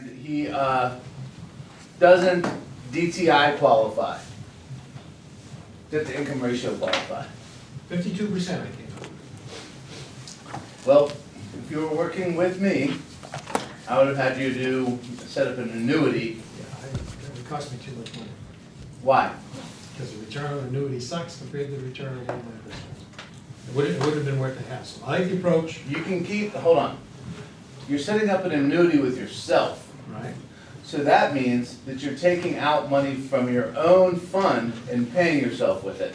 and he doesn't DTI qualify. Debt to income ratio qualify. 52% I came up. Well, if you were working with me, I would have had you set up an annuity. Yeah, it would cost me too much money. Why? Because the return on annuity sucks compared to the return on one of my business. It wouldn't have been worth the hassle. I like the approach. You can keep, hold on. You're setting up an annuity with yourself. Right. So that means that you're taking out money from your own fund and paying yourself with it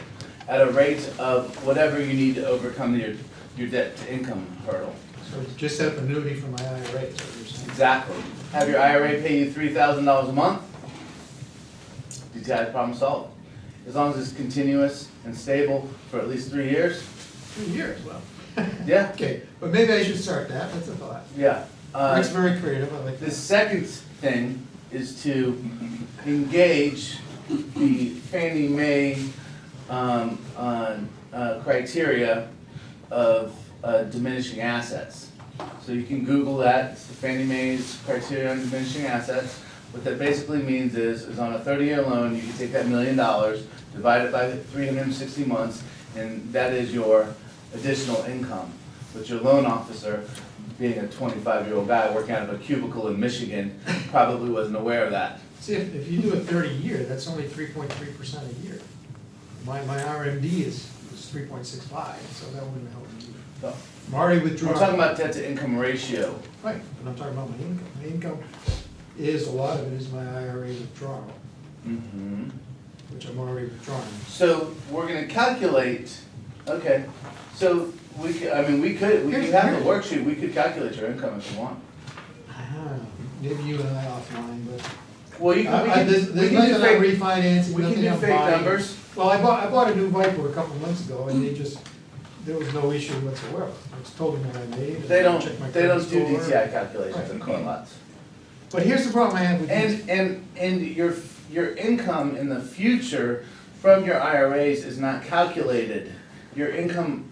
at a rate of whatever you need to overcome your debt to income hurdle. So just set up an annuity for my IRA, is what you're saying. Exactly. Have your IRA pay you $3,000 a month, DTI problem solved. As long as it's continuous and stable for at least 3 years. 2 years, well. Yeah. Okay, but maybe I should start that, that's a thought. Yeah. It's very creative, I like The that. second thing is to engage the Fannie Mae criteria of diminishing assets. So you can Google that, it's the Fannie Mae's criteria on diminishing assets. What that basically means is on a 30-year loan, you can take that $1 million, divide it by 360 months, and that is your additional income. But your loan officer, being a 25-year-old guy working out of a cubicle in Michigan, probably wasn't aware of that. See, if you do a 30-year, that's only 3.3% a year. My RMD is 3.65, so that wouldn't help me either. So, I'm already we're withdrawing. talking about debt to income ratio. Right, but I'm talking about my income. My income is, a lot of it is my IRA withdrawal, Mm-hmm. which I'm already withdrawing. So we're gonna calculate, okay, so we could, I mean, we have the worksheet, we could calculate your income if you want. Maybe you and I offline, but. Well, you can, we can, There's we can nothing do I'm fake, refinancing, we can nothing do I'm fake buying. numbers. Well, I bought a new Viper a couple of months ago, and there was no issue whatsoever. I just told them what I made. and They don't, checked my they don't credit do score. DTI calculations Right. in coin lots. But here's the problem I have with these. And your income in the future from your IRAs is not calculated. Your income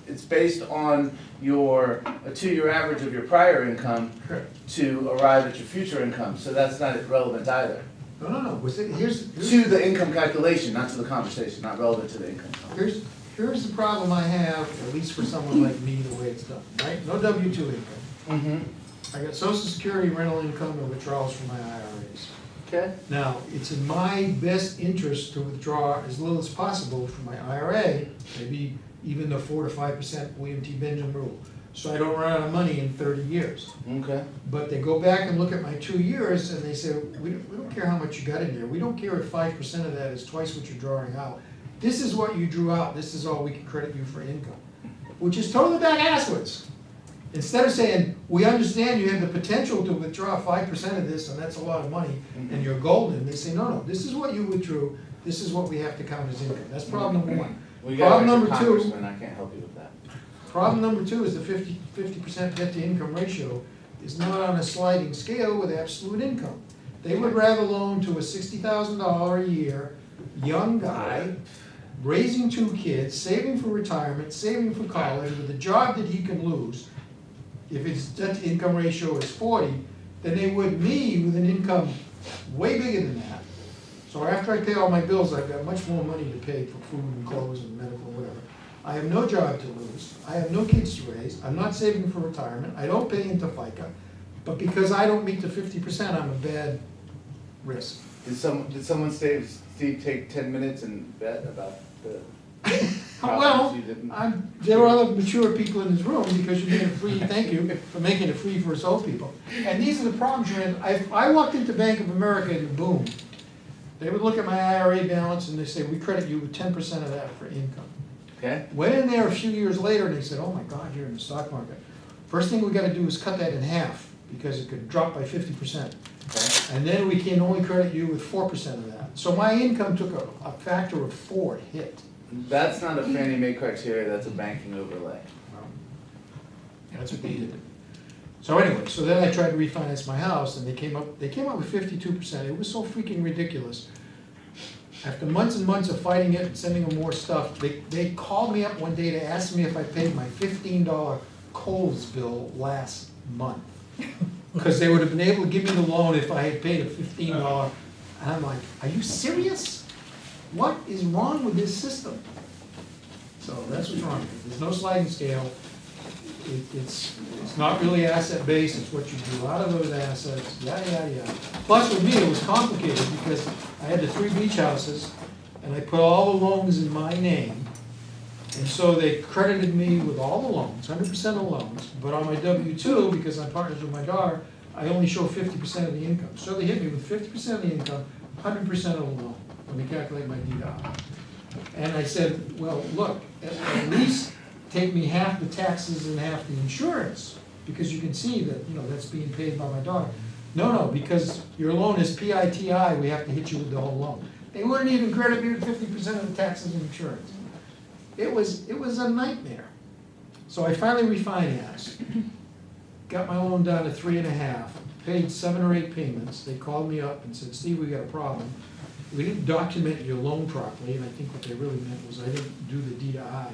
it's based on a 2-year average of your prior income Correct. to arrive at your future income, so that's not relevant either. No, here's To the income calculation, not to the conversation, not relevant to the income. here's the problem I have, at least for someone like me, the way it's done, right? No W-2 income. Mm-hmm. I got Social Security, rental income, and withdrawals from my IRAs. Okay. Now, it's in my best interest to withdraw as little as possible from my IRA, maybe even the 4 to 5% William T. Benjamin rule, so I don't run out of money in 30 years. Okay. But they go back and look at my 2 years and they say, we don't care how much you got in there. We don't care if 5% of that is twice what you're drawing out. This is what you drew out. This is all we can credit you for income, which is totally back-asswards. Instead of saying, we understand you have the potential to withdraw 5% of this and that's a lot of money and you're golden, they say, no, this is what you withdrew. This is what we have to count as income. That's problem number one. We Problem got a number two. congressman, I can't help you with that. Problem number two is the 50% debt to income ratio is not on a sliding scale with absolute income. They would rather loan to a $60,000 a year young guy, raising 2 kids, saving for retirement, saving for college, with a job that he can lose. If his debt to income ratio is 40, than they would me with an income way bigger than that. So after I pay all my bills, I've got much more money to pay for food and clothes and medical, whatever. I have no job to lose, I have no kids to raise, I'm not saving for retirement, I don't pay into FICA, but because I don't meet the 50%, I'm a bad risk. Did someone Steve take 10 minutes and bet about the Well, problems you didn't? there are other mature people in this room, because you're making it free, thank you for making it free for us old people. And these are the problems you're in. I walked into Bank of America and boom, they would look at my IRA balance and they say, we credit you with 10% of that for income. Okay. Went in there a few years later and they said, oh my God, you're in the stock market. First thing we gotta do is cut that in half, because it could drop by 50%. Okay. And then we can only credit you with 4% of that. So my income took a factor of 4 hit. That's not a Fannie Mae criteria, that's a banking overlay. That's what they did. So anyway, so then I tried to refinance my house and they came up with 52%. It was so freaking ridiculous. After months and months of fighting it and sending them more stuff, they called me up one day to ask me if I paid my $15 Kohl's bill last month. Because they would have been able to give me the loan if I had paid a $15. And I'm like, are you serious? What is wrong with this system? So that's what's wrong. There's no sliding scale. It's not really asset-based, it's what you do out of those assets, yada, yada, yada. Plus with me, it was complicated because I had the 3 beach houses and I put all the loans in my name. And so they credited me with all the loans, 100% of the loans, but on my W-2, because I'm partners with my daughter, I only show 50% of the income. So they hit me with 50% of the income, 100% of the loan, when they calculate my deduct. And I said, well, look, at least take me half the taxes and half the insurance, because you can see that, you know, that's being paid by my daughter. No, because your loan is PITI, we have to hit you with the whole loan. They wouldn't even credit me with 50% of the taxes and insurance. It was a nightmare. So I finally refinanced, got my loan down to 3.5, paid 7 or 8 payments. They called me up and said, Steve, we got a problem. We didn't document your loan properly, and I think what they really meant was I didn't do the D to I,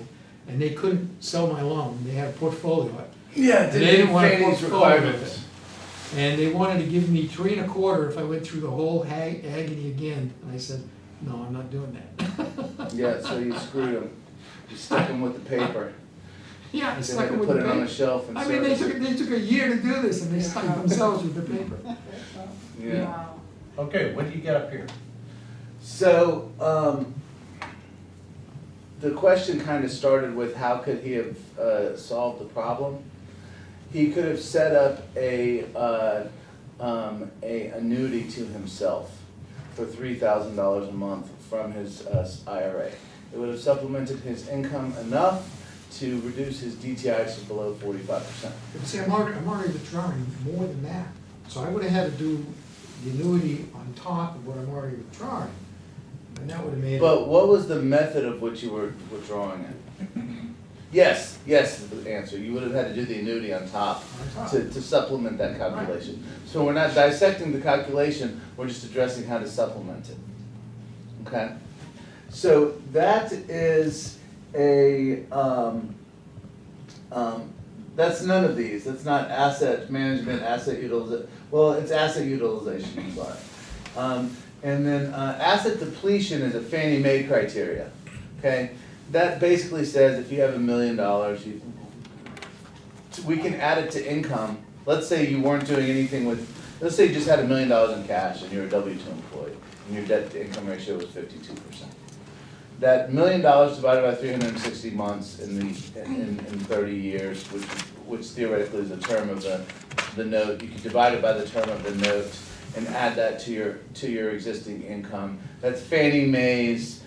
and they couldn't sell my loan. They had a portfolio. Yeah, And they didn't want a Fannie's portfolio with requirements. it. And they wanted to give me 3.25 if I went through the whole agony again. And I said, no, I'm not doing that. Yeah, so you screwed them. You stuck them with the paper. Yeah, I They stuck had it to with put the it on a paper. shelf and I mean, service it. they took a year to do this, and they stuck themselves with the paper. Yeah. Okay, what do you got up here? So, the question kind of started with how could he have solved the problem? He could have set up a annuity to himself for $3,000 a month from his IRA. It would have supplemented his income enough to reduce his DTI to below 45%. But see, I'm already withdrawing more than that. So I would have had to do the annuity on top of what I'm already withdrawing. And that would have made it. But what was the method of which you were withdrawing it? Yes is the answer. You would have had to do the annuity on top On top. to supplement that calculation. So we're not dissecting the calculation, we're just addressing how to supplement it. Okay? So that is that's none of these. That's not asset management, asset utilization. Well, it's asset utilization, I'm sorry. And then asset depletion is a Fannie Mae criteria, okay? That basically says if you have $1 million, we can add it to income. Let's say you weren't doing anything with, let's say you just had $1 million in cash and you're a W-2 employee and your debt to income ratio was 52%. That $1 million divided by 360 months in 30 years, which theoretically is the term of the note, you can divide it by the term of the note and add that to your existing income. That's Fannie Mae's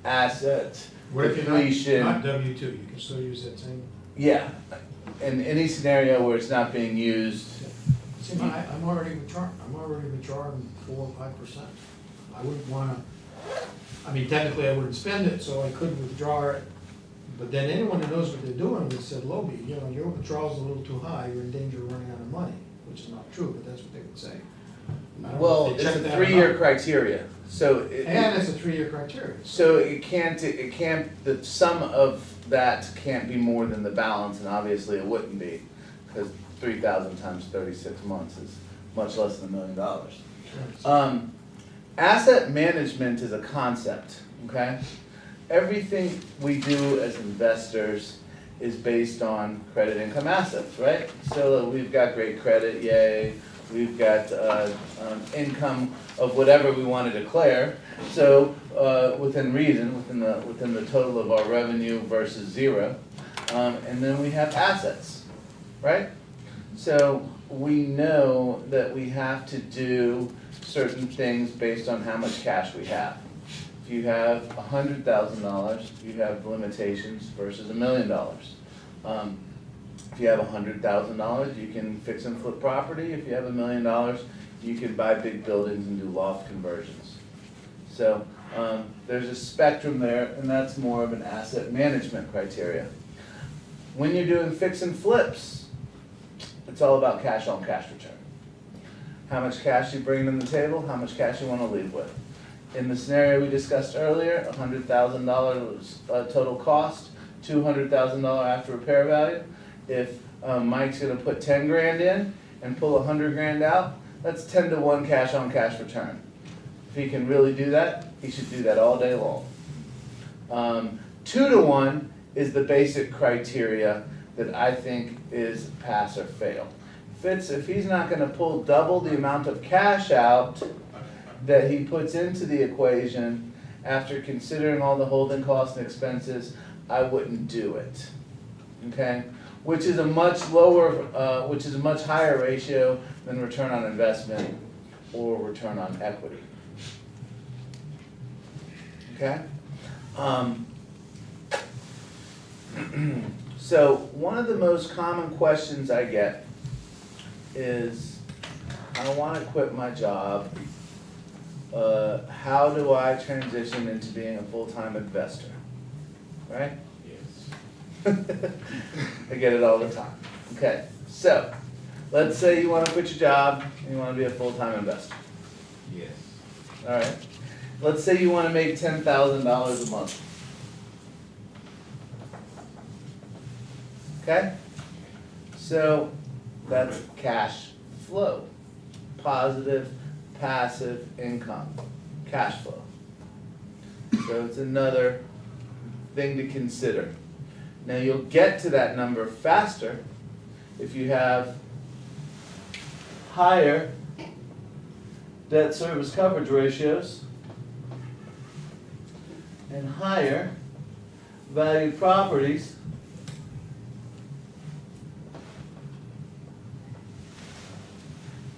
asset What if you're depletion. not W-2, you can still use that same. Yeah, in any scenario where it's not being used. See, I'm already withdrawing 4 or 5%. I wouldn't wanna, I mean, technically I wouldn't spend it, so I couldn't withdraw it. But then anyone who knows what they're doing would say, Lobie, you know, your withdrawal's a little too high, you're in danger of running out of money, which is not true, but that's what they would say. I don't know Well, if it's they check a that or 3-year not. criteria, so And it's a 3-year criteria. so it can't, the sum of that can't be more than the balance, and obviously it wouldn't be, because 3,000 times 36 months is much less than $1 million. Asset management is a concept, okay? Everything we do as investors is based on credit income assets, right? So we've got great credit, yay. We've got income of whatever we want to declare. So within reason, within the total of our revenue versus zero. And then we have assets, right? So we know that we have to do certain things based on how much cash we have. If you have $100,000, you have limitations versus $1 million. If you have $100,000, you can fix and flip property. If you have $1 million, you can buy big buildings and do loft conversions. So there's a spectrum there, and that's more of an asset management criteria. When you're doing fix and flips, it's all about cash on cash return. How much cash you bring to the table, how much cash you want to leave with. In the scenario we discussed earlier, $100,000 total cost, $200,000 after repair value. If Mike's gonna put 10 grand in, and pull 100 grand out, that's 10-to-1 cash on cash return. If he can really do that, he should do that all day long. 2-to-1 is the basic criteria that I think is pass or fail. If he's not gonna pull double the amount of cash out that he puts into the equation, after considering all the holding costs and expenses, I wouldn't do it. Okay? Which is a much higher ratio than return on investment or return on equity. Okay? So one of the most common questions I get is, I want to quit my job. How do I transition into being a full-time investor? Right? Yes. I get it all the time. Okay, so let's say you want to quit your job and you want to be a full-time investor. Yes. All right. Let's say you want to make $10,000 a month. Okay? So that's cash flow. Positive, passive income. Cash flow. So it's another thing to consider. Now you'll get to that number faster if you have higher debt service coverage ratios and higher valued properties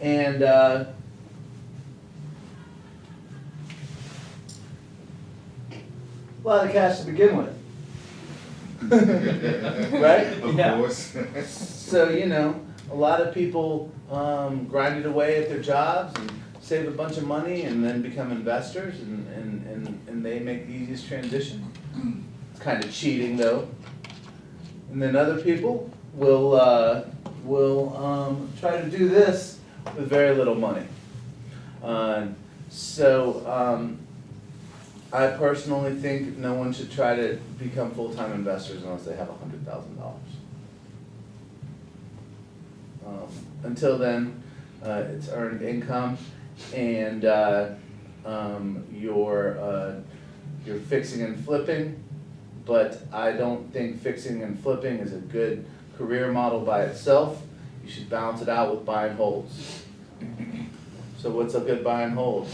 and a lot of cash to begin with. Right? Of Yeah. course. So, a lot of people grinded away at their jobs and save a bunch of money and then become investors and they make the easiest transition. It's kind of cheating though. And then other people will try to do this with very little money. I personally think no one should try to become full-time investors unless they have $100,000. Until then, it's earned income, and you're fixing and flipping. But I don't think fixing and flipping is a good career model by itself. You should balance it out with buy and holds. So what's a good buy and hold?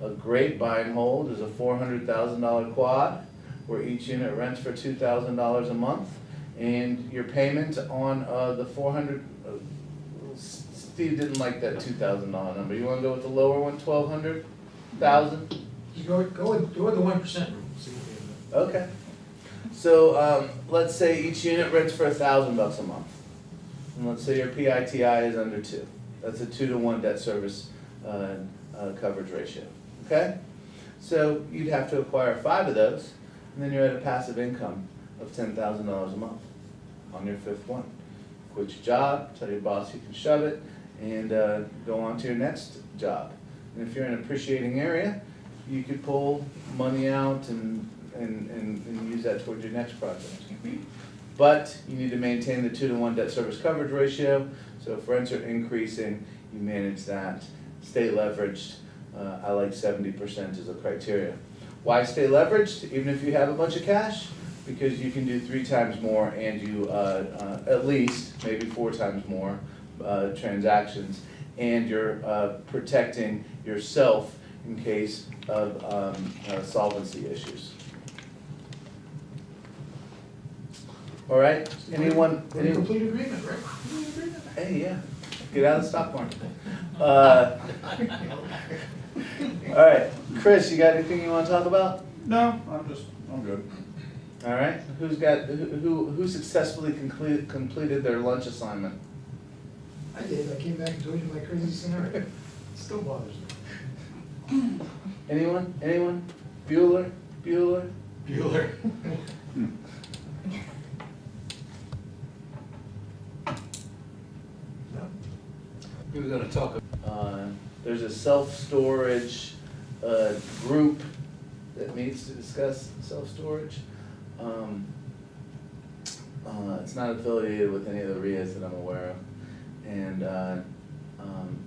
A great buy and hold is a $400,000 quad where each unit rents for $2,000 a month, and your payment on the 400. Steve didn't like that $2,000 number. You want to go with the lower one, 1,200, 1,000? You go with the 1% rule, see what they have. Okay. So let's say each unit rents for $1,000 a month, and let's say your PITI is under 2. That's a 2-to-1 debt service coverage ratio. Okay? So you'd have to acquire 5 of those, and then you're at a passive income of $10,000 a month on your 5th one. Quit your job, tell your boss you can shove it, and go on to your next job. And if you're in an appreciating area, you could pull money out and use that towards your next project. But you need to maintain the 2-to-1 debt service coverage ratio, so if rents are increasing, you manage that. Stay leveraged. I like 70% as a criteria. Why stay leveraged, even if you have a bunch of cash? Because you can do 3 times more and you, at least, maybe 4 times more transactions, and you're protecting yourself in case of solvency issues. All right, anyone? We're in complete agreement, right? Hey, yeah, get out of the stock market. All right, Chris, you got anything you want to talk about? No, I'm good. All right, who successfully completed their lunch assignment? I did, I came back and told you my crazy scenario. It still bothers me. Anyone? Bueller? Bueller. We were gonna talk. There's a self-storage group that meets to discuss self-storage. It's not affiliated with any of the RIAs that I'm aware of. And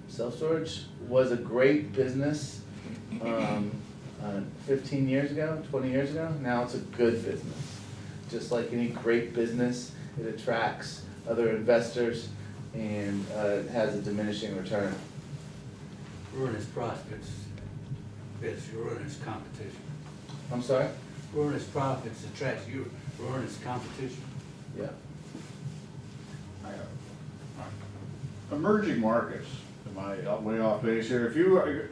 self-storage was a great business 15 years ago, 20 years ago. Now it's a good business. Just like any great business, it attracts other investors and it has a diminishing return. Ruin its profits, it's ruin its competition. I'm sorry? Ruin its profits attracts you, ruin its competition. Yeah. Emerging markets, am I way off base here? If you,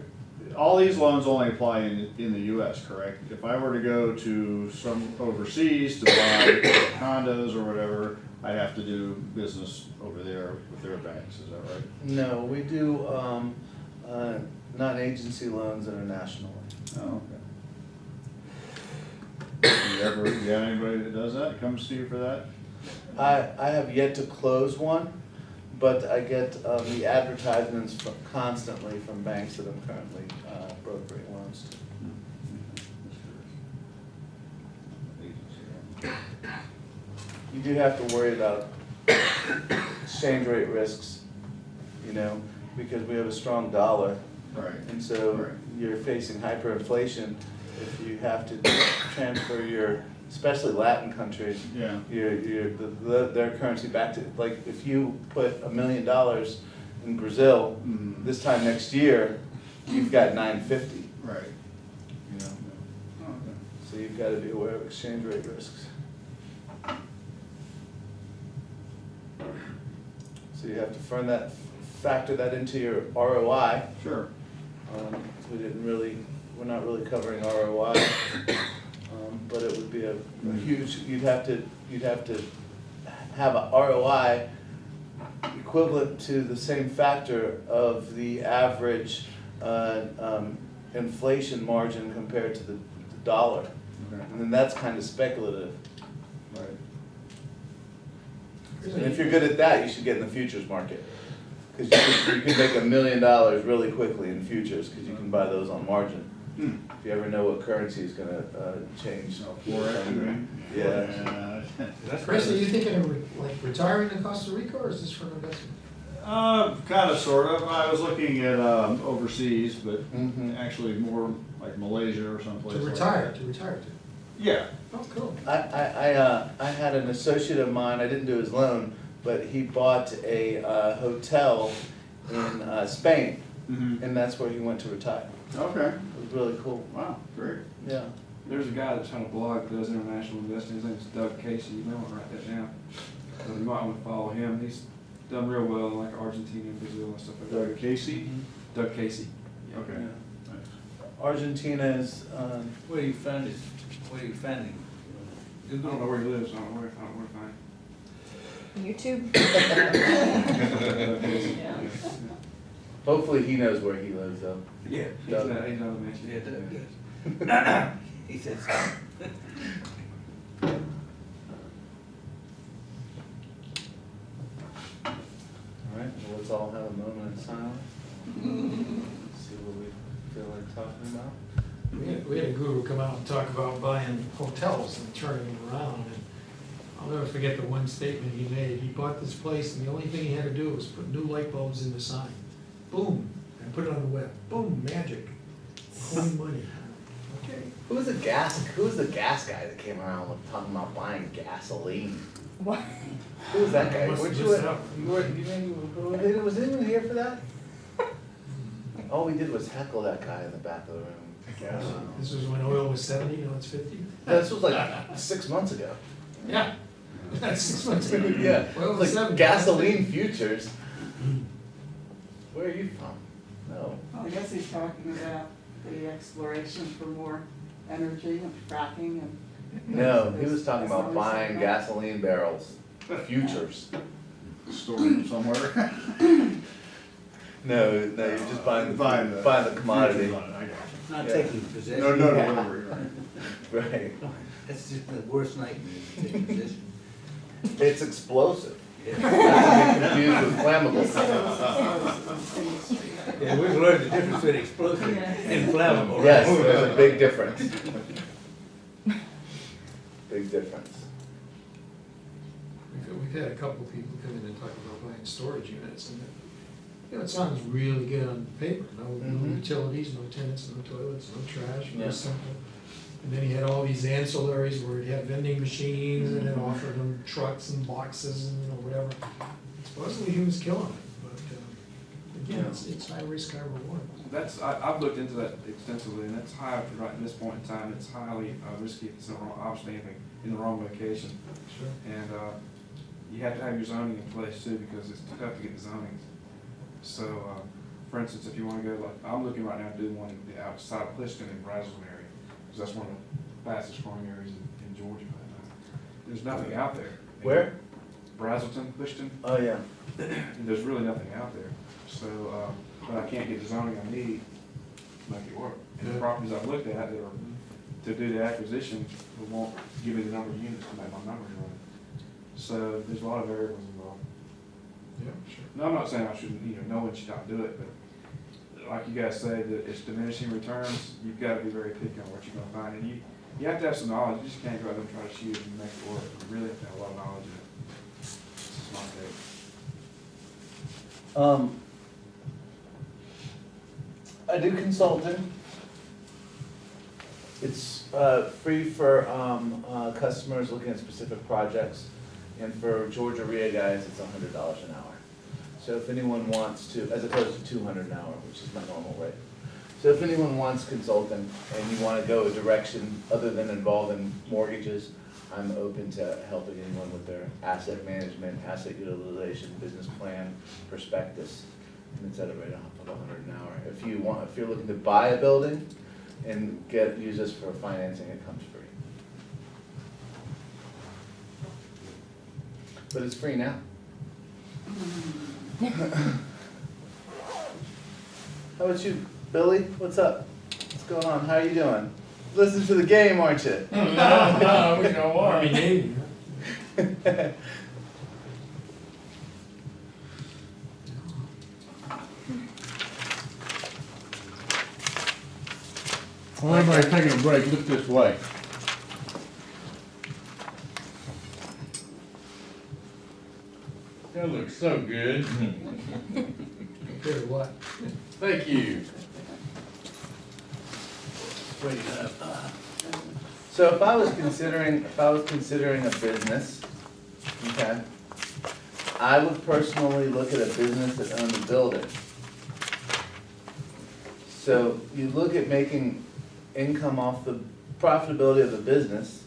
all these loans only apply in the US, correct? If I were to go to some overseas to buy condos or whatever, I'd have to do business over there with their banks, is that right? No, we do non-agency loans internationally. Oh, okay. You have anybody that does that, comes to you for that? I have yet to close one, but I get the advertisements constantly from banks that I'm currently brokering loans to. You do have to worry about exchange rate risks, you know, because we have a strong dollar. Right. And so Right. you're facing hyperinflation if you have to transfer your, especially Latin countries, Yeah. their currency back to, like, if you put $1 million in Brazil, Mhm. this time next year, you've got 950, Right. you know? Oh, okay. So you've got to be aware of exchange rate risks. So you have to factor that into your ROI. Sure. We're not really covering ROI, but it would be a huge, you'd have to have a ROI equivalent to the same factor of the average inflation margin compared to the dollar. Okay. And then that's kind of speculative. Right. And if you're good at that, you should get in the futures market. Because you can make $1 million really quickly in futures, because you can buy those on margin. Hmm. If you ever know what currency is gonna change. Forex, you mean? Yeah. That's Chris, are you thinking of like retiring in Costa Rica, or is this for an investment? Kind of, sort of. I was looking at overseas, but Mhm. actually more like Malaysia or someplace. To like retire, that. to retire to. Yeah. Oh, cool. I had an associate of mine, I didn't do his loan, but he bought a hotel in Spain, Mm-hmm. and that's where he went to retire. Okay. It was really cool. Wow. Great. Yeah. There's a guy that's on a blog that does international investing. His name's Doug Casey. You might want to write that down. So you might want to follow him. He's done real well in like Argentina and Brazil and stuff like that. Doug Casey. Doug Casey. Okay. Yeah. Nice. Argentina is, Where do you find it, where do you find him? I don't know where he lives. I don't know where to find YouTube? him. Doug Casey. Yeah. hopefully he knows where he lives though. Yeah, he's Doug. out of Manchester. Yeah, Doug, yes. He said so. Alright, well, let's all have a moment of silence. See what we feel like talking about. We had a guru come out and talk about buying hotels and turning them around, and I'll never forget the one statement he made. He bought this place, and the only thing he had to do was put new light bulbs in the sign. Boom, and put it on the web. Boom, magic. Coin money. Okay. Who was the gas guy that came around with talking about buying gasoline? What? Who was that guy? Must Weren't have you missed at, out. was anyone here for that? All we did was heckle that guy in the back of the room. This was when oil was 70, now it's 50? This was like 6 months ago. Yeah. That's 6 months ago. Yeah, Oil was like 70. gasoline futures. Where are you from? No. Well, I guess he's talking about the exploration for more energy and fracking and. No, he was talking about buying gasoline barrels, futures. Stored them somewhere. No, you're just buying Buying the commodity. futures on it, I got you. Not Yeah. taking possession. No delivery, right. Right. That's just the worst nightmare, to take possession. It's explosive. Yeah. Not to be confused with flammable. Yeah, we've learned the difference between explosive and flammable. Yes, there's a big difference. Big difference. We we've had a couple of people come in and talk about buying storage units, and it sounds really good on paper, no Mhm. utilities, no tenants, no toilets, no trash, Yeah. very simple. And then he had all these ancillaries where he'd have vending machines and then offered them trucks and boxes and, whatever. Supposedly he was killing it, but, again, it's high risk, high reward. I've looked into that extensively, and it's high, right at this point in time, it's highly risky if it's in the wrong, obviously in the wrong location. Sure. And you have to have your zoning in place too, because it's tough to get the zoning. So, for instance, if you want to go, like, I'm looking right now to do one outside of Clifton in Brazelton area, because that's one of the fastest growing areas in Georgia right now. There's nothing out there. Where? Brazelton, Clifton, Oh, yeah. and there's really nothing out there. So, but I can't get the zoning I need to make it work. And the Yeah. properties I've looked at that are, to do the acquisition, it won't give me the number of units to make my numbers run. So there's a lot of variables involved. Yeah, sure. No, I'm not saying I shouldn't, no one should not do it, but like you guys say, that it's diminishing returns, you've got to be very picky on what you're gonna find. And you have to have some knowledge, you just can't go out there and try to shoot and make it work. You really have to have a lot of knowledge in it. This is my take. I do consulting. It's free for customers looking at specific projects, and for Georgia RIA guys, it's $100 an hour. So if anyone wants to, as opposed to $200 an hour, which is my normal rate. So if anyone wants consulting and you want to go a direction other than involving mortgages, I'm open to helping anyone with their asset management, asset utilization, business plan, prospectus. And it's at a rate of $100 an hour. If you're looking to buy a building and use this for financing, it comes free. But it's free now. How about you, Billy? What's up? What's going on? How are you doing? Listen to the game, aren't you? No, we don't want Army, Navy, huh? Well, everybody taking a break, look this way. That looks so good. Compared to what? Thank you. So if I was considering a business, okay, I would personally look at a business that owned a building. So you look at making income off the profitability of the business,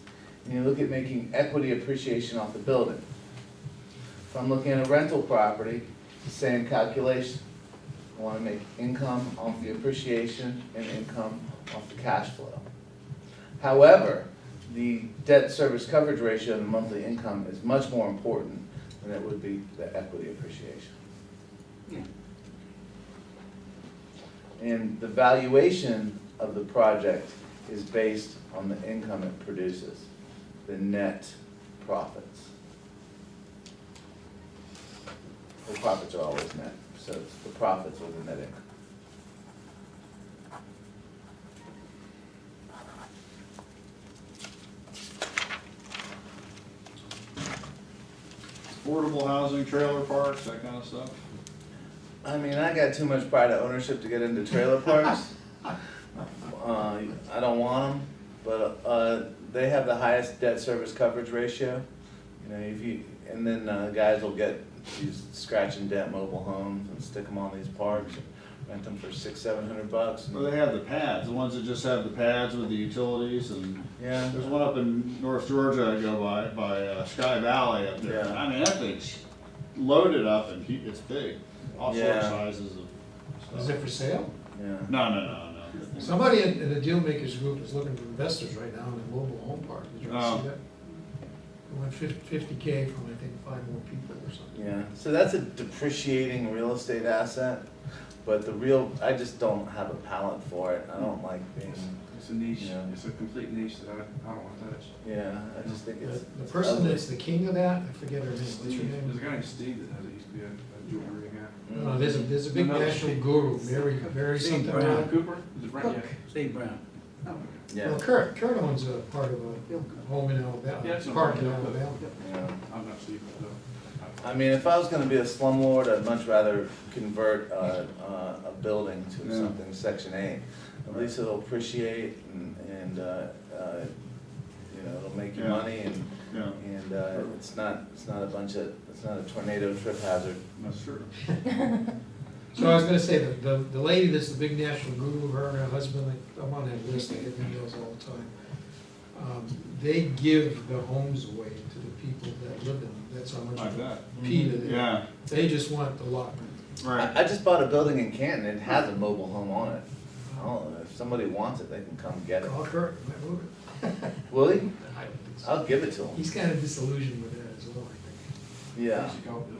and you look at making equity appreciation off the building. If I'm looking at a rental property, the same calculation. I want to make income off the appreciation and income off the cash flow. However, the debt service coverage ratio and the monthly income is much more important than it would be the equity appreciation. And the valuation of the project is based on the income it produces, the net profits. The profits are always net, so it's the profits or the net income. Affordable housing, trailer parks, that kind of stuff. I mean, I got too much pride of ownership to get into trailer parks. I don't want them, but they have the highest debt service coverage ratio. You know, and then guys will get these scratch and dent mobile homes and stick them on these parks, and rent them for $600-700. Well, they have the pads, the ones that just have the pads with the utilities, and Yeah. there's one up in North Georgia I go by Sky Valley up there. Yeah. I mean, that thing's loaded up and it's big, all sorts Yeah. of sizes of Is stuff. it for sale? Yeah. No. Somebody in the deal makers group is looking for investors right now in a mobile home park. Did you ever Oh. see that? It went 50K from, I think, 5 more people or something. Yeah, so that's a depreciating real estate asset, but I just don't have a palate for it. I don't like being, It's a niche, Yeah. it's a complete niche that I don't want to touch. yeah, I just think it's. The person that's the king of that, I forget her name, what's her Steve, name? there's a guy named Steve that does it, he used to be a jewelry guy. No, there's a big Another national Steve. guru, Mary Steve something. Brown. Brown. Cooper? Is it Brent? Cook. Yeah. Steve Brown. Oh, Yeah, Well, Kurt owns a part of a home in Alabama, Yeah, it's park in no problem. Alabama. yeah. I'm not Steve, though. I mean, if I was gonna be a slumlord, I'd much rather convert a building to Yeah. something Section 8. At least it'll appreciate and you know, it'll make you Yeah. money and, Yeah, it's not it's not a tornado trip hazard. that's true. So I was gonna say, the lady that's the big national guru, her and her husband, I'm on that list, I get emails all the time. They give the homes away to the people that live in them, that's how much Like of a that. P to them. Yeah, They just want the lot. right. I just bought a building in Canton, it has a mobile home on it. Oh, if somebody wants it, they can come get it. Call Kurt, might move it. Will he? I don't think so. I'll give it to him. He's kind of disillusioned with that as well, I think. Yeah,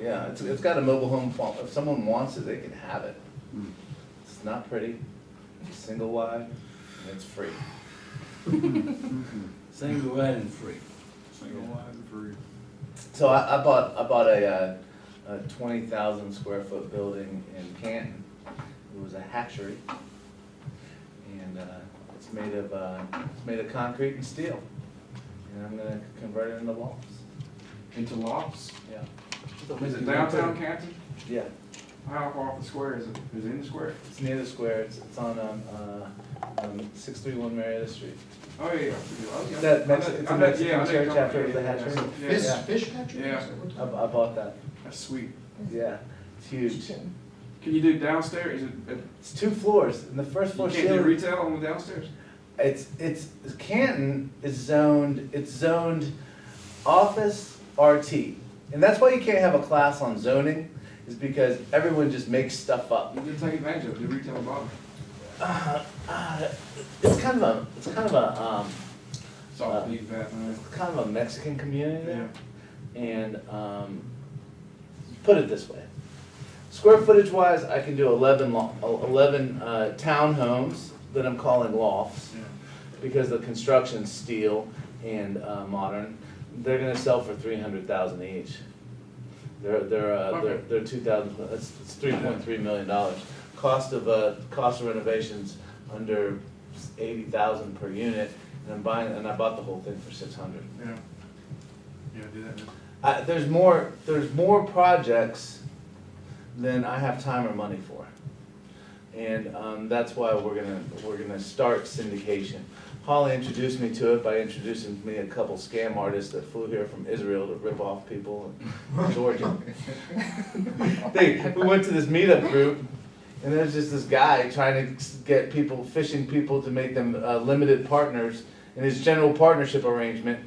yeah, it's got a mobile home, if someone wants it, they can have it. Hmm. It's not pretty, it's single wide, and it's free. Single wide and free. Single wide and free. So I bought a 20,000 square foot building in Canton. It was a hatchery, and it's made of concrete and steel, and I'm gonna convert it into lofts. Into lofts? Yeah. Is it downtown Canton? Yeah, How far off the square is it? Is it in the square? it's near the square. It's on 631 Marietta Street. Oh, yeah. Oh, yeah. That Mexican, it's a I know- Mexican yeah, I know church you're after talking- the yeah, hatchery. yeah. Fish hatchery? Yeah. Is that what I we're talking bought that. That's sweet. Yeah, it's huge. Can you do downstairs? Is it, It's 2 floors, and the first you floor can't do ceiling. retail on the downstairs? It's Canton is zoned. It's zoned office RT, and that's why you can't have a class on zoning, is because everyone just makes stuff up. You can take advantage of it, do retail bottom. It's kind of a It's all big, fat, man. kind of a Mexican community Yeah. there, and put it this way. Square footage wise, I can do 11 townhomes that I'm calling lofts, Yeah. because the construction's steel and modern. They're gonna sell for 300,000 each. They're 2,000. It's $3.3 million. Cost of renovations under 80,000 per unit, and I bought the whole thing for 600. Yeah. Yeah, do that. There's more projects than I have time or money for. And that's why we're gonna start syndication. Holly introduced me to it by introducing me a couple scam artists that flew here from Israel to rip off people in Georgia. We went to this meetup group, and there's just this guy trying to get people, fishing people to make them limited partners in his general partnership arrangement.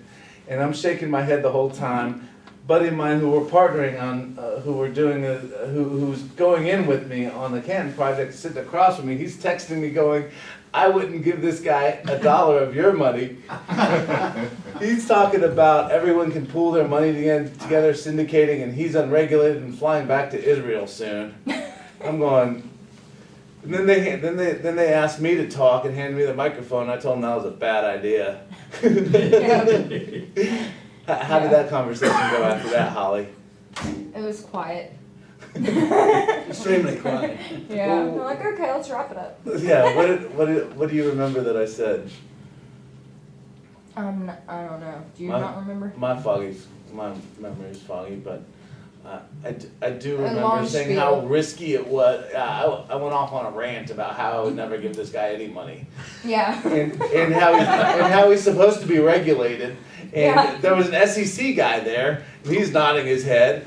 And I'm shaking my head the whole time. Buddy of mine who we're partnering on, who's going in with me on the Canton project, sitting across from me, he's texting me going, I wouldn't give this guy $1 of your money. He's talking about everyone can pool their money together, syndicating, and he's unregulated and flying back to Israel soon. I'm going, and then they asked me to talk and handed me the microphone. I told them that was a bad idea. How did that conversation go after that, Holly? It was quiet. Extremely quiet. Yeah. They're like, okay, let's wrap it up. Yeah, what do you remember that I said? I don't know. Do you My- not remember? My memory is foggy, but I do A remember long saying how spiel. risky it was. I went off on a rant about how I would never give this guy any money, Yeah. and how he's supposed to be regulated. And Yeah. there was an SEC guy there, and he's nodding his head,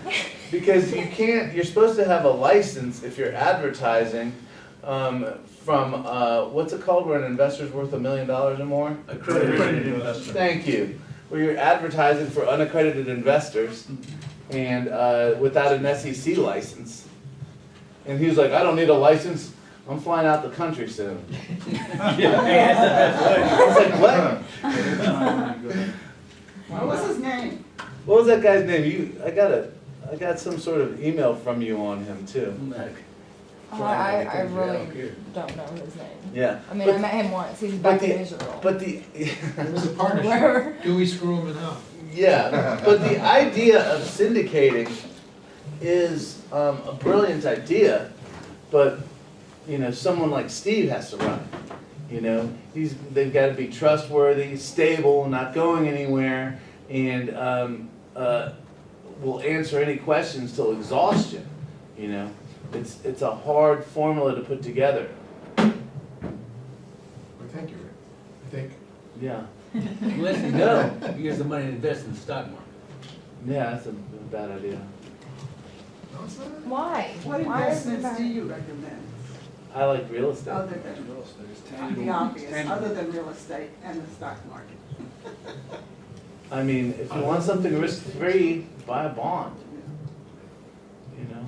because you're supposed to have a license if you're advertising from, what's it called, where an investor's worth $1 million or more? Accredited investor. Thank you. Where you're advertising for unaccredited investors and without an SEC license. And he was like, I don't need a license, I'm flying out the country soon. I was like, what? What was his name? What was that guy's name? I got some sort of email from you on him too. I really don't know his name. Yeah. I mean, But- I met him once. He's but back in the- Israel. But the, It was a partnership. Wherever. Dewey, screw 'em and out. yeah, but the idea of syndicating is a brilliant idea, but, someone like Steve has to run it. They've got to be trustworthy, stable, not going anywhere, and will answer any questions till exhaustion, you know? It's a hard formula to put together. Well, thank you, Rick. I think. Yeah, Unless you No. know, you get the money to invest in the stock market. yeah, that's a bad idea. No, it's not. Why? What Why is it investments bad? do you recommend, I like real estate. other than, the obvious, other than real estate and the stock market? I mean, if you want something risk-free, buy a bond, you know?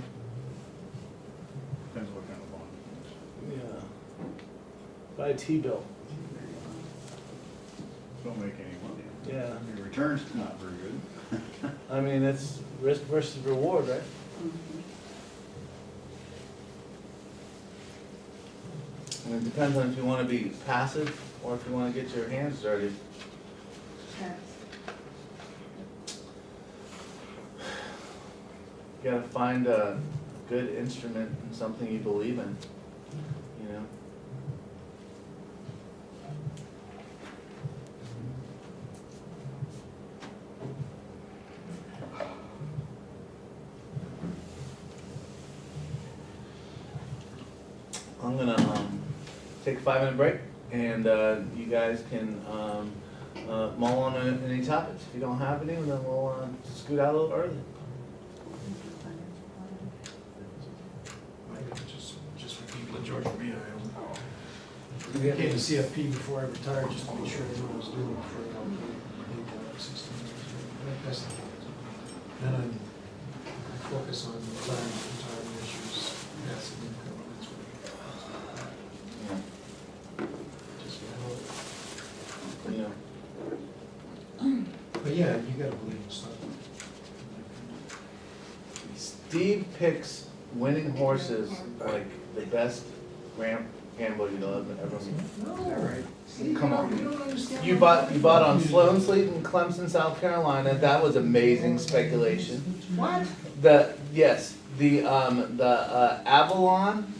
Depends what kind of bond. Yeah. Buy a T-bill, Don't make any money. yeah. Your return's not very good. I mean, it's risk versus reward, right? And it depends on if you wanna be passive or if you wanna get your hands dirty. Yes. You gotta find a good instrument and something you believe in, you know? I'm gonna, take a 5-minute break and, you guys can, mull on any topics. If you don't have any, then we'll, scoot out a little early. Just for people in Georgia, me, I came to CFP before I retired, just to make sure I knew what I was doing before I got 16 years. That's the thing. Then I focus on retirement issues, passive income, that's what Yeah. just, Yeah. but yeah, you gotta believe in stuff. Steve picks winning horses like the best gamble you'll ever meet. No, see, Come on. you don't understand. You bought on Sloan Sleet in Clemson, South Carolina. That was amazing speculation. What? The Avalon.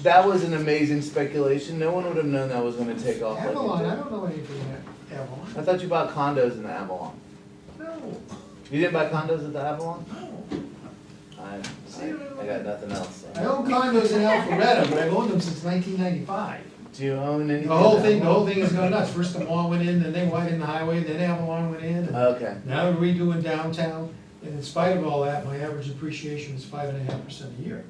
That was an amazing speculation. No one would have known that was going to take off. like it Avalon, did. I don't know anything about Avalon. I thought you bought condos in the Avalon. No, You didn't buy condos at the Avalon? no. I got nothing else. I own condos in Alpharetta, but I've owned them since 1995. Do you own any? The whole thing has gone nuts. First the mall went in, then they widened the highway, then Avalon went in. and Okay. Now we're redoing downtown, and in spite of all that, my average appreciation is 5.5% a year.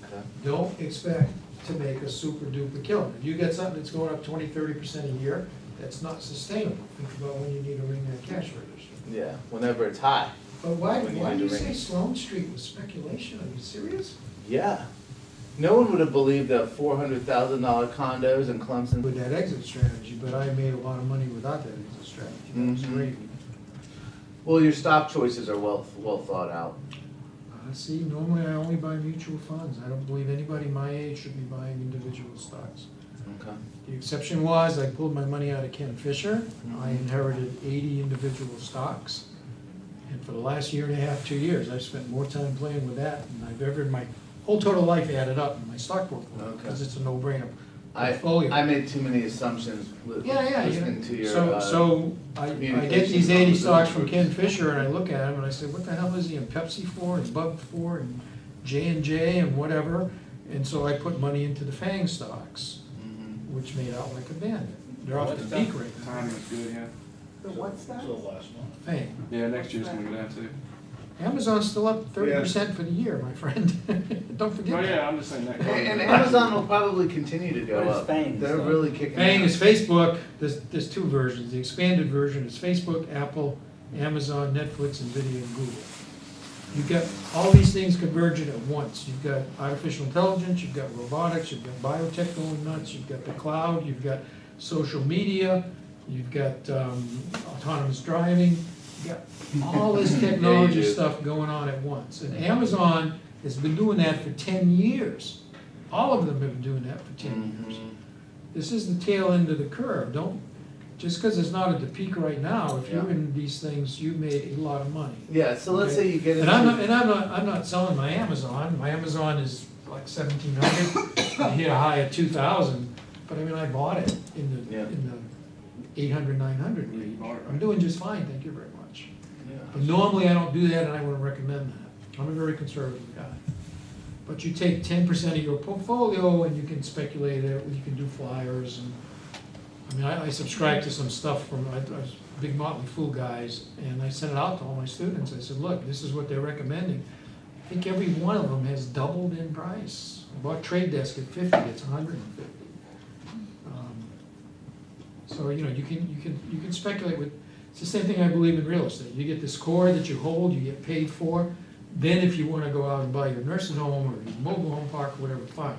Okay. Don't expect to make a super duper killing. If you get something that's going up 20, 30% a year, that's not sustainable. Think about when you need to ring that cash register. Yeah. Whenever it's high. But why When you do need you to say ring. Sloan Street was speculation? Are you serious? Yeah. No one would have believed that $400,000 condos in Clemson. With that exit strategy, but I made a lot of money without that exit strategy. That was Mhm. great. Well, your stock choices are well thought out. See, normally I only buy mutual funds. I don't believe anybody my age should be buying individual stocks. Okay. The exception was, I pulled my money out of Ken Fisher. I Mhm. inherited 80 individual stocks. And for the last year and a half, 2 years, I've spent more time playing with that than I've ever in my whole total life added up in my stock portfolio, Okay. because it's a no-brainer I portfolio. made too many assumptions listening to your. So I get these communications 80 on stocks the from business. Ken Fisher, and I look at him and I say, what the hell is he in Pepsi for, and Bub for, and J&J and whatever? And so I put money into the FANG stocks, Mhm. which made out like a bandit. They're off the peak right now. Timing is good, yeah. The what's that? So last month. FANG. Yeah, next year's gonna go down too. Amazon's still up 30% for the year, my friend. Don't Oh, forget that. yeah, I'm just saying that. And Amazon will probably continue to go What is up. FANG They're stuff? really kicking. FANG ass. is Facebook. There's two versions. The expanded version is Facebook, Apple, Amazon, Netflix, NVIDIA, and Google. You've got all these things converging at once. You've got artificial intelligence, you've got robotics, you've got biotech going nuts, you've got the cloud, you've got social media, you've got autonomous driving, you've got all this technology do. stuff going on at once. And Amazon has been doing that for 10 years. All of them have been doing that for 10 years. Mhm. This is the tail end of the curve. Don't, just because it's not at the peak right now, if you're Yeah. in these things, you made a lot of money. Yeah, so let's say you get And into. I'm not selling my Amazon. My Amazon is like 1,700. I hit a high of 2,000, but I mean, I bought it in Yeah. the 800, 900 Yeah, you range. bought it, I'm right? doing just fine, thank you very much. But normally I don't do that, and I wouldn't recommend that. I'm a very conservative guy. But you take 10% of your portfolio and you can speculate it, you can do flyers and, I mean, I subscribe to some stuff from, I was big Motley Fool guys, and I sent it out to all my students. I said, look, this is what they're recommending. I think every one of them has doubled in price. I bought Trade Desk at 50, it's 150. So, you know, you can speculate with, it's the same thing I believe in real estate. You get this core that you hold, you get paid for. Then if you wanna go out and buy your nursing home or your mobile home park or whatever, fine.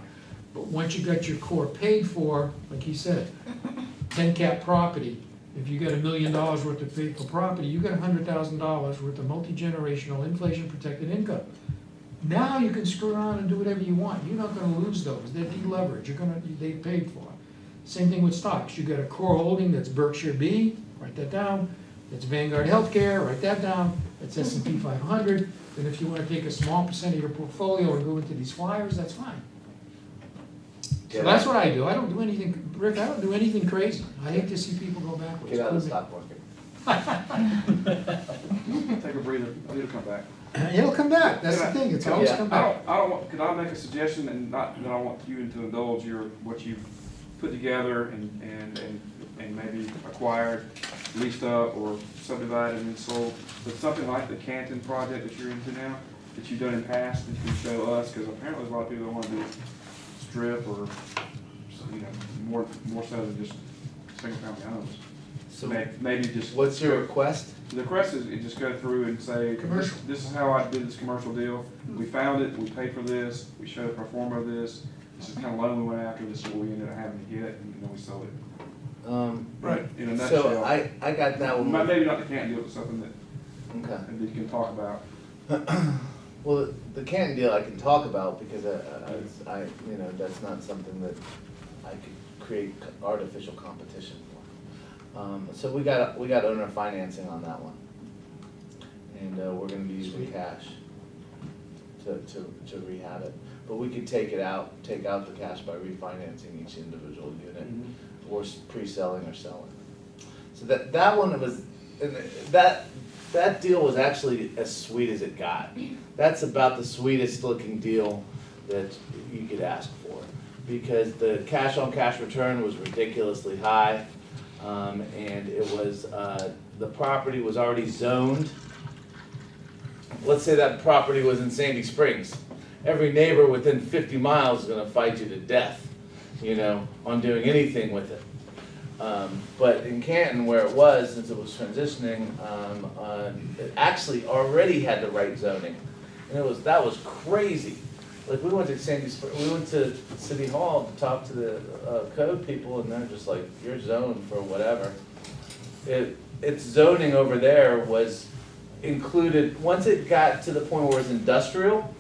But once you got your core paid for, like he said, 10 cap property, if you got $1 million worth of paid for property, you got $100,000 worth of multi-generational inflation protected income. Now you can screw around and do whatever you want. You're not gonna lose those. They're deleveraged. They paid for. Same thing with stocks. You got a core holding that's Berkshire B, write that down. It's Vanguard Healthcare, write that down. It's S&P 500. And if you want to take a small percent of your portfolio and go into these flyers, that's fine. So that's what I do. I don't do anything, Rick, I don't do anything crazy. I hate to see people go backwards. Get out of the stock market. Take a breather, it'll come back. It'll come back. That's the thing. It's always come back. I don't want, could I make a suggestion, and not that I want you to indulge what you've put together and maybe acquired, leased up, or subdivided and sold, but something like the Canton project that you're into now, that you've done in the past, that you can show us, because apparently there's a lot of people that want to do strip or, you know, more so than just single family homes. So Maybe just. what's your request? The request is, you just go through and say, Commercial. this is how I did this commercial deal. We found it, we paid for this, we showed a pro forma of this. This is the kind of loan we went after, this is what we ended up having to get, and then we sold it. Right. In a So nutshell. I got that one. Maybe not the Canton deal, but something that, Okay. that you can talk about. Well, the Canton deal I can talk about because I, you know, that's not something that I could create artificial competition for. So we got owner financing on that one. And we're gonna be using cash to rehab it. But we could take out the cash by refinancing each individual unit or pre-selling or selling. So that one was, and that deal was actually as sweet as it got. That's about the sweetest looking deal that you could ask for, because the cash on cash return was ridiculously high, and it was, the property was already zoned. Let's say that property was in Sandy Springs. Every neighbor within 50 miles is gonna fight you to death, you know, on doing anything with it. But in Canton, where it was, since it was transitioning, it actually already had the right zoning. And that was crazy. Like, we went to City Hall to talk to the code people, and they're just like, you're zoned for whatever. Its zoning over there was included, once it got to the point where it was industrial,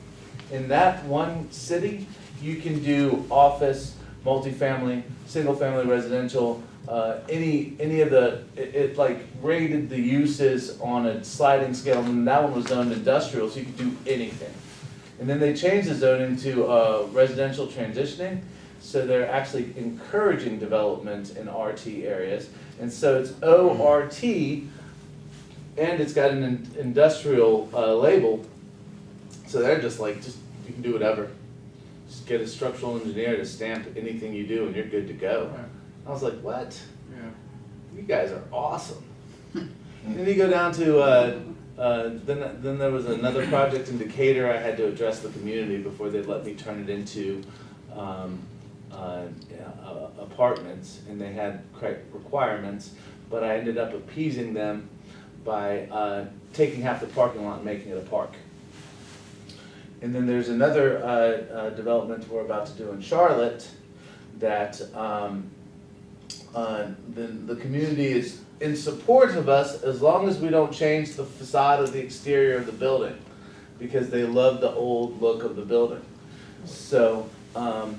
in that one city, you can do office, multifamily, single-family residential, any of the, it like rated the uses on a sliding scale, and that one was zoned industrial, so you could do anything. And then they changed the zoning to residential transitioning, so they're actually encouraging development in RT areas. And so it's ORT, and it's got an industrial label, so they're just like, you can do whatever. Just get a structural engineer to stamp anything you do and you're good to go. Right. I was like, what? Yeah. You guys are awesome. Then you go down to, then there was another project in Decatur. I had to address the community before they'd let me turn it into apartments, and they had requirements, but I ended up appeasing them by taking half the parking lot and making it a park. And then there's another development we're about to do in Charlotte that the community is in support of us as long as we don't change the facade of the exterior of the building, because they love the old look of the building. So, the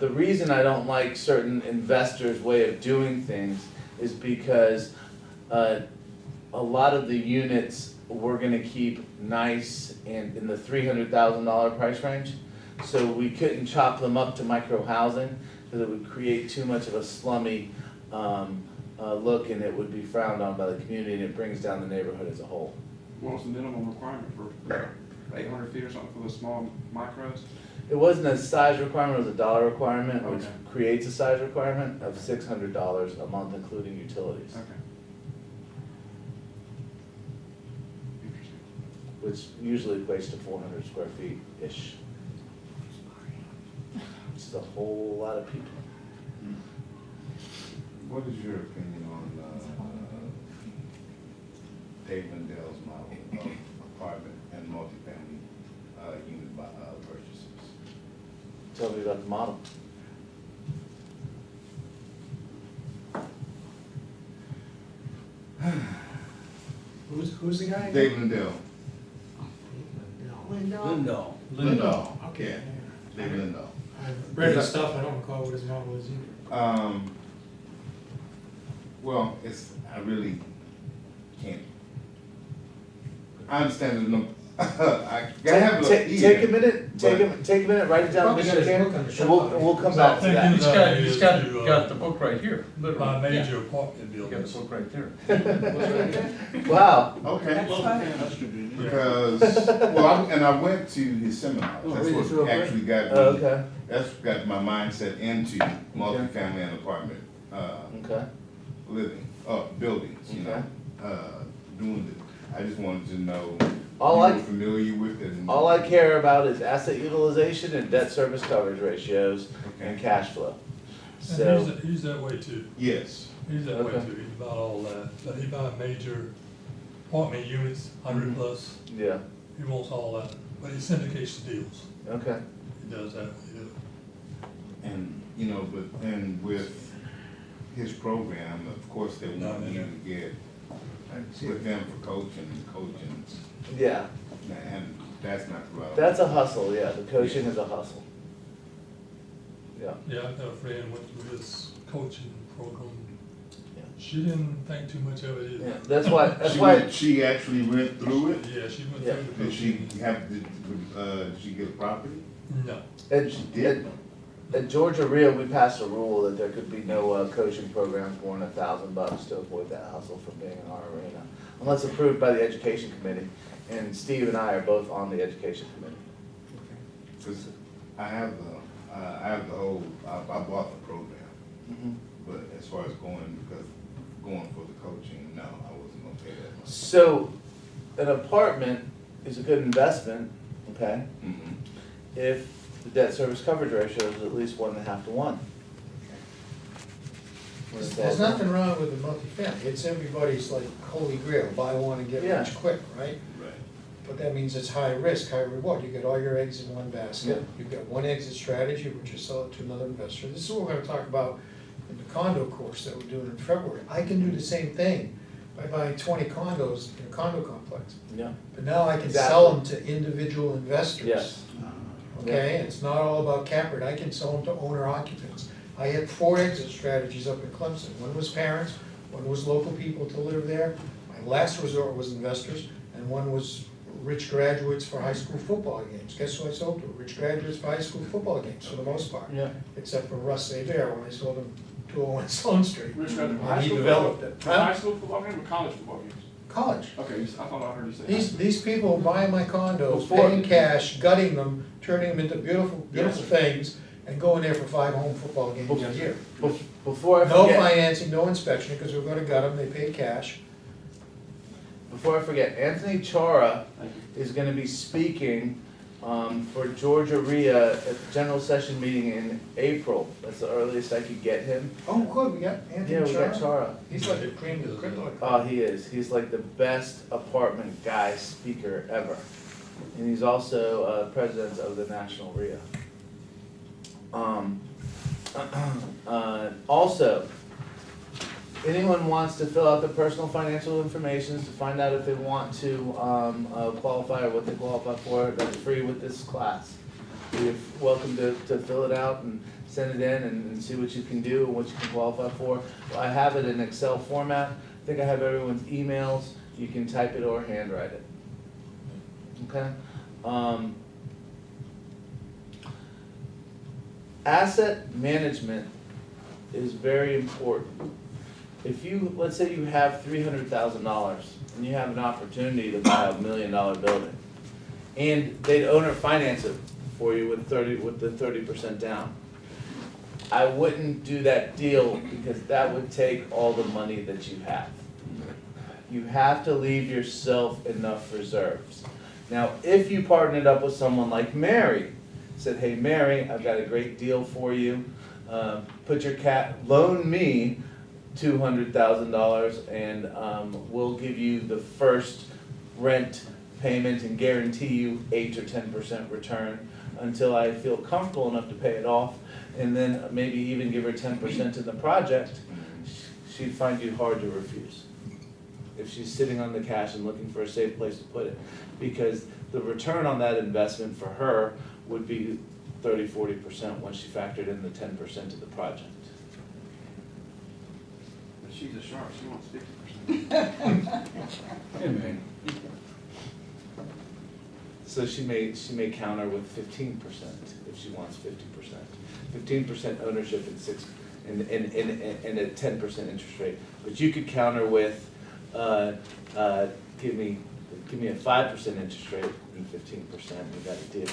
reason I don't like certain investors' way of doing things is because a lot of the units we're gonna keep nice and in the $300,000 price range. So we couldn't chop them up to micro housing because it would create too much of a slummy look, and it would be frowned on by the community, and it brings down the neighborhood as a whole. What was the minimum requirement for 800 feet or something for the small micros? It wasn't a size requirement, it was a dollar requirement, which Okay. creates a size requirement of $600 a month, including utilities, Okay. Interesting. which usually equates to 400 square feet-ish. Which is a whole lot of people. What is your opinion on Dave Lindell's model of apartment and multifamily unit purchases? Tell me about the model. Who's the guy? Dave Lindell. Lindo. Lindahl. Okay. Yeah, Dave Lindahl. I've read his stuff, I don't recall what his model is either. Well, I really can't. I understand the number. I gotta have Take a minute, take a minute, write it down, Probably Mr. got his King, book on the and shelf. we'll come back to that. He's got the book right here, My major apartment You got buildings. the book right there. Wow, Okay. That's fine. Because, well, I went to his seminars. Oh, That's read it real what quick. actually got me. Oh, okay, That's got my mindset into multifamily and apartment okay, living, buildings, you know, doing it. I just wanted to know All if I- you were familiar with it. and- all I care about is asset utilization and debt service coverage ratios and Okay. cash flow. And So, he's that way too. Yes. He's that way Okay. too. He's about all that. But he buys major apartment units, 100 plus. yeah, He wants all that. But he syndicates the deals. okay, He does that. He does. And, you know, but then with his program, of course, they want you to get with them for coaching, yeah, and that's not the route. that's a hustle, yeah, the coaching is a hustle. Yeah, Yeah, I've got a friend went through his coaching program. Yeah. She didn't think too much of it either. yeah, that's why, She actually went through it. Yeah, she went Yeah. through the Did she coaching. did she get a property? No. at Georgia Rio, we passed a rule that there could be no coaching programs more than $1,000 to avoid that hustle from being in our arena, unless approved by the education committee, and Steve and I are both on the education committee. Because I have the whole, I bought the program, Mhm. but as far as going for the coaching, no, I wasn't gonna pay that much. So, an apartment is a good investment, okay, Mhm. if the debt service coverage ratio is at least 1.5 to 1. There's nothing wrong with the multifamily, it's everybody's like holy grail, buy one and get Yeah. rich quick, right? Right. But that means it's high risk, high reward, you get all your eggs in one basket, you've got one exit strategy, which is sell it to another investor. This is what we're gonna talk about in the condo course that we're doing in February. I can do the same thing by buying 20 condos in a condo complex, Yeah, but now I can sell them to individual investors. yes, Okay, it's not all about cap rate, I can sell them to owner occupants. I had 4 exit strategies up in Clemson, one was parents, one was local people to live there, my last resort was investors, and one was rich graduates for high school football games. Guess who I sold to? Rich graduates for high school football games, for the most part. yeah. Except for Russ Bear when I sold him 201 Sloan Street. Rich graduate And he developed it. High school football game or college football games? College. Okay, I thought I heard you say. high school. These people buying my condos, Before- paying cash, gutting them, turning them into beautiful, beautiful Yes. things, and going there for 5 home football games a year. Before I No forget, financing, no inspection, because we're gonna gut them, they pay cash. Anthony Chara Thank you. is gonna be speaking for Georgia RIA at the general session meeting in April. That's the earliest I could get him. Oh, good, we got Yeah, Anthony we got Chara. Chara. He's like the cream of the crop. Oh, he is. He's like the best apartment guy speaker ever. And he's also president of the National RIA. Also, anyone wants to fill out their personal financial information to find out if they want to qualify or what they qualify for, that's free with this class. You're welcome to fill it out and send it in and see what you can do and what you can qualify for. I have it in Excel format. I think I have everyone's emails. You can type it or handwrite it. Okay? Asset management is very important. if you, let's say you have $300,000 and you have an opportunity to buy $1 million building, and they'd owner finance it for you with the 30% down, I wouldn't do that deal because that would take all the money that you have. You have to leave yourself enough reserves. Now, if you partnered up with someone like Mary, said, hey, Mary, I've got a great deal for you. Loan me $200,000 and we'll give you the first rent payment and guarantee you 8 or 10% return until I feel comfortable enough to pay it off, and then maybe even give her 10% in the project. She'd find you hard to refuse if she's sitting on the cash and looking for a safe place to put it, because the return on that investment for her would be 30-40% once she factored in the 10% of the project. But she's a shark, she wants 50%. So she may counter with 15% if she wants 50%. 15% ownership and a 10% interest rate. But you could counter with give me a 5% interest rate and 15%. We got a deal.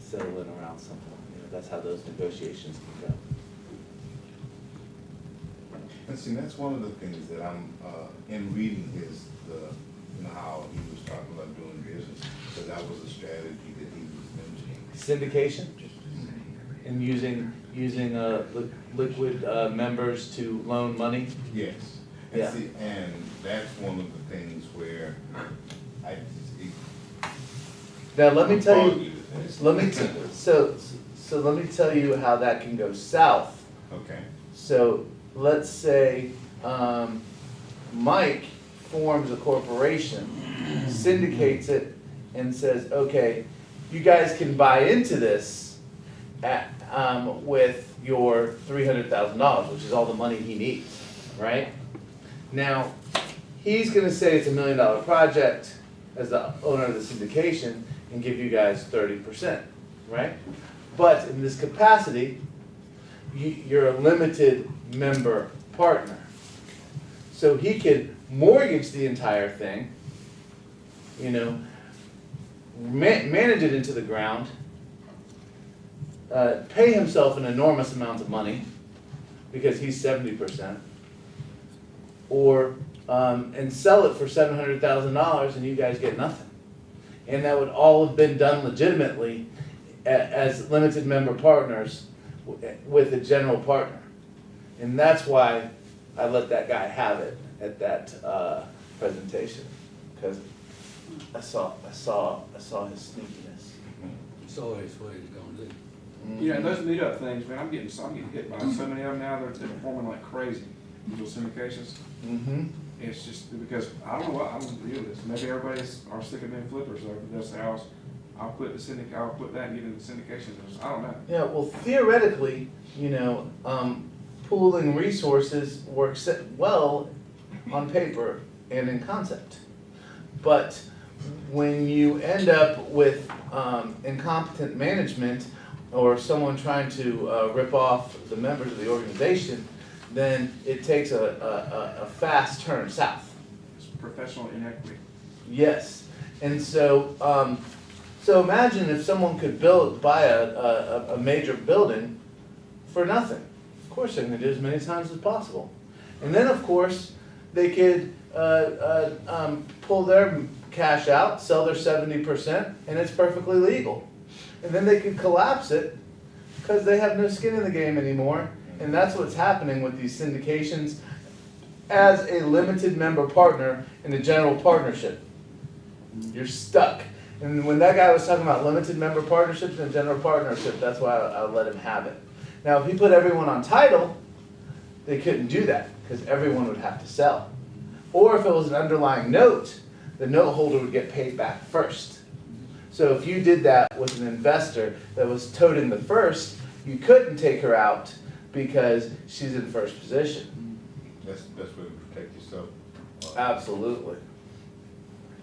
Settle in around something. That's how those negotiations can go. And see, that's one of the things that I'm, in reading how he was talking about doing business, because that was a strategy that he was mentioning. Syndication and using liquid members to loan money. Yes. Yeah. See, and that's one of the things where Now let me tell you. Let Let me tell you how that can go south. Okay. So let's say Mike forms a corporation, syndicates it, and says, okay, you guys can buy into this with your $300,000, which is all the money he needs, right? Now, he's gonna say it's $1 million project as the owner of the syndication and give you guys 30%, right? But in this capacity, you're a limited member partner. So he could mortgage the entire thing, manage it into the ground, pay himself an enormous amount of money because he's 70%, or and sell it for $700,000 and you guys get nothing. And that would all have been done legitimately as limited member partners with a general partner. And that's why I let that guy have it at that presentation, because I saw his sneakiness. It's always what he's gonna do. You know, those meetup things, man, I'm getting hit by so many of them now, they're performing like crazy. Those syndications. Mm-hmm. It's just because, I don't know deal with this. Maybe everybody's are sick of being flippers, so that's the house. I'll put that and get into the syndication business. I don't know. Yeah, well, theoretically, pooling resources works well on paper and in concept. But when you end up with incompetent management or someone trying to rip off the members of the organization, then it takes a fast turn south. It's professional inequity. Yes, and so imagine if someone could buy a major building for nothing. Of course, they're going to do as many times as possible, and then of course they could pull their cash out, sell their 70%, and it's perfectly legal. And then they could collapse it because they have no skin in the game anymore. And that's what's happening with these syndications as a limited member partner in a general partnership. You're stuck. And when that guy was talking about limited member partnerships and general partnership, that's why I let him have it. Now, if he put everyone on title, they couldn't do that because everyone would have to sell. Or if it was an underlying note, the note holder would get paid back first. So if you did that with an investor that was toting the first, you couldn't take her out because she's in first position. That's the best way to protect yourself. Absolutely.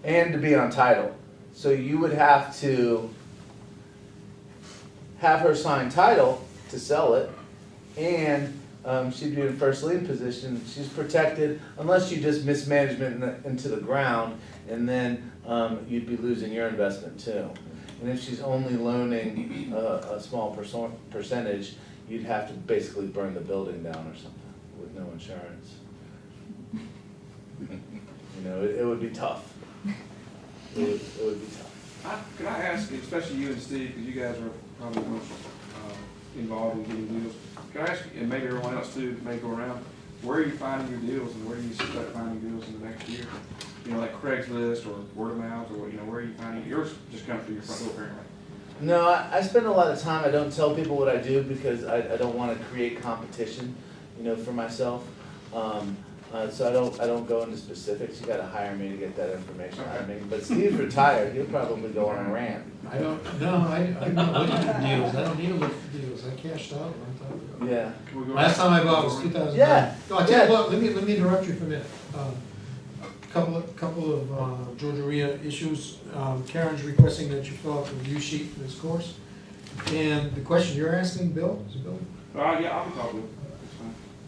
And to be on title. So you would have to have her sign title to sell it, and she'd be in first lien position, she's protected unless you just mismanagement into the ground, and then, you'd be losing your investment too. And if she's only loaning a small percentage, you'd have to basically burn the building down or something with no insurance. You know, it would be tough. It would be tough. Could I ask, especially you and Steve, because you guys are probably most involved in getting deals, can I ask, and maybe everyone else too, may go around, where are you finding your deals and where do you start finding deals in the next year? You know, like Craigslist or word of mouth, or, you know, where are you finding, yours just comes through your front door apparently. No, I spend a lot of time, I don't tell people what I do because I don't wanna create competition, you know, for myself. So I don't go into specifics, you gotta hire me to get that information out of me. But Steve's retired, he'll probably go on a rant. I'm not looking for deals, I don't need to look for deals, I cashed out a long time ago. Yeah, Can we go Last around? time I bought was 2009. Yeah, No, I tell you yeah. what, let me interrupt you for a minute. Couple of Georgia RIA issues. Karen's requesting that you fill out the review sheet for this course. And the question you're asking, Bill, is it Bill? Yeah, I'll be talking.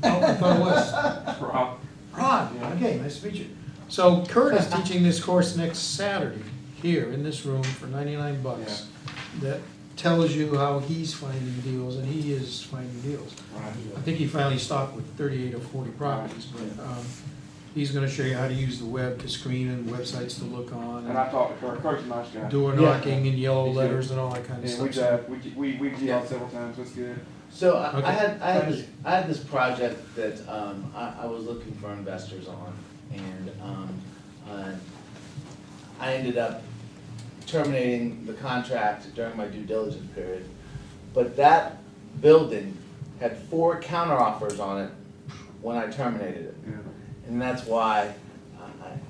Oh, I thought it was. It's fine. Rob. Ron, Yeah. okay, nice to meet you. So Kurt is teaching this course next Saturday here in this room for $99. That tells you how he's finding deals, and he is finding deals. Right. I think he finally stopped with 38 or 40 properties, but he's gonna show you how to use the web to screen and websites to look on. And I talked to Kurt, Kurt's a nice guy. Door Yeah. knocking and yellow He's letters and all that kind of And stuff. we've yelled several times, that's good. So Okay. I had this project that, I was looking for investors on, and, I ended up terminating the contract during my due diligence period. But that building had 4 counteroffers on it when I terminated it. Yeah, And that's why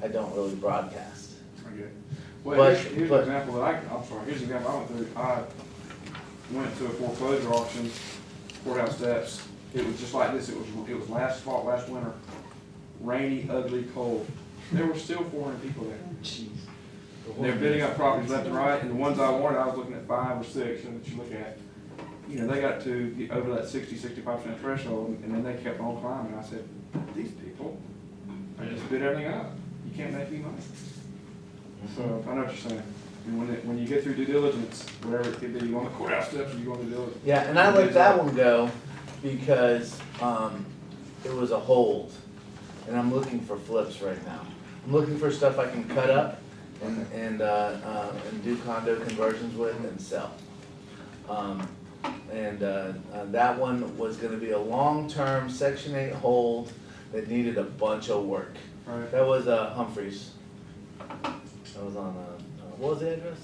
I don't really broadcast. I get it. Well, But- here's but- an example that I'm sorry, here's an example I went through. I went to a foreclosure auction, courthouse steps. It was just like this, it was last fall, last winter, rainy, ugly, cold. There were still 400 people there. They're bidding up properties left and right, and the ones I wanted, I was looking at 5 or 6, and that you look at. You know, they got to get over that 65% threshold, and then they kept on climbing. I said, these people, I just bid everything up. You can't make any money. So, I know what you're saying. And when you get through due diligence, whatever it could be, you go on the courthouse steps or you go on due diligence. Yeah, and I let that one go because, it was a hold, and I'm looking for flips right now. I'm looking for stuff I can cut up and do condo conversions with and sell. That one was gonna be a long-term Section 8 hold that needed a bunch of work. Right. That was Humphreys. That was on, what was the address?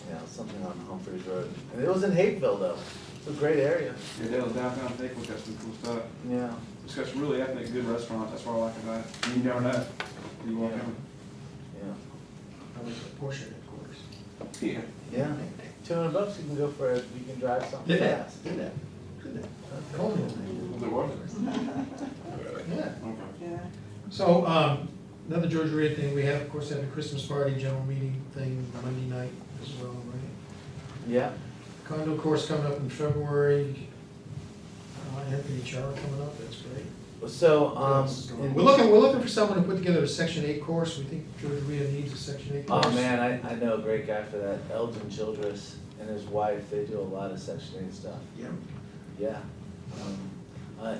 Yeah, something on Humphreys Road. And it was in Hapeville though. It's a great area. Yeah, that was downtown Hickory, got some cool stuff. Yeah. It's got some really ethnic, good restaurants. That's what I like about it. You never know. You walk in. Yeah. Probably the Porsche headquarters. Yeah. Yeah. $200 you can go for it. You can drive something Yeah. fast. Do that. Cool. There was. Yeah. Okay. Yeah. So, another Georgia RIA thing, we have, of course, had the Christmas party, general meeting thing Monday night as well, right? Yeah. Condo course coming up in February. Anthony Chara coming up, that's great. So, What else is going on? in- We're looking for someone to put together a Section 8 course. We think Georgia RIA needs a Section 8 course. oh man, I know a great guy for that. Eldon Childress and his wife, they do a lot of Section 8 stuff. Yeah. Yeah.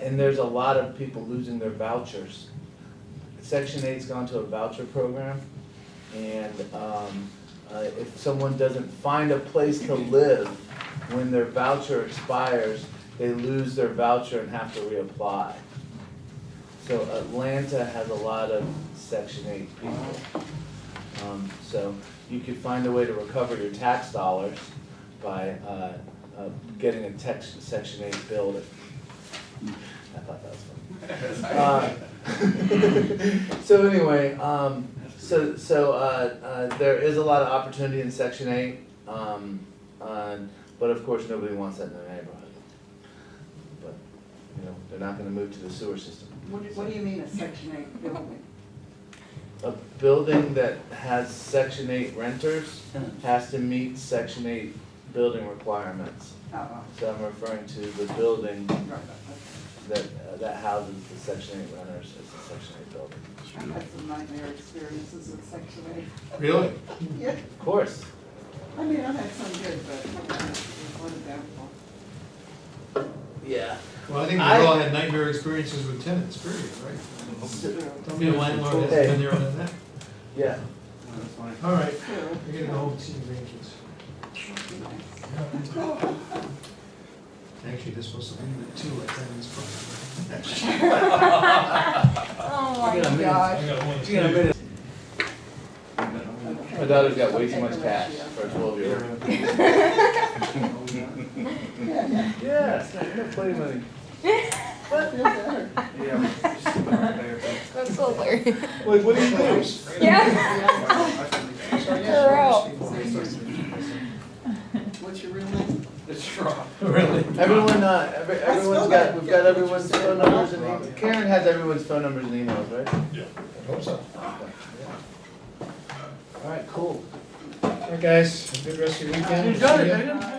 And there's a lot of people losing their vouchers. Section 8's gone to a voucher program, and if someone doesn't find a place to live when their voucher expires, they lose their voucher and have to reapply. So Atlanta has a lot of Section 8 people. So you could find a way to recover your tax dollars by getting a Section 8 building. I thought that was funny. So anyway, there is a lot of opportunity in Section 8, but of course nobody wants that in their neighborhood. But you know, they're not going to move to the sewer system. What do you mean a Section 8 building? A building that has Section 8 renters has to meet Section 8 building requirements. Oh, So I'm referring to the building right, okay. that houses the Section 8 runners, it's a Section 8 building. I've had some nightmare experiences with Section 8. Really? Yeah, Of course. I mean, I've had some good, but what a downfall. Yeah. Well, I think we've all had nightmare experiences with tenants, period, right? Tell me a landlord hasn't been there on that. Yeah. No, that's fine. All right, True. I gotta go home and see the grandkids. Actually, they're supposed to leave at 2 at Tenants Park. Oh my You got a minute. gosh. I got one. You got a minute. My daughter's got way too much cash for a 12-year-old. Yeah, it's not play money. But feel better. Yeah, just sit right there. That's so hilarious. Wait, what do you do? Yeah. What's your real name? It's wrong. Really? Everyone, we've got everyone's phone numbers and emails. Karen has everyone's phone numbers and emails, right? Yeah. I hope so. All right, cool. All right, guys, have a good rest of your weekend. You've done it, See ya. man.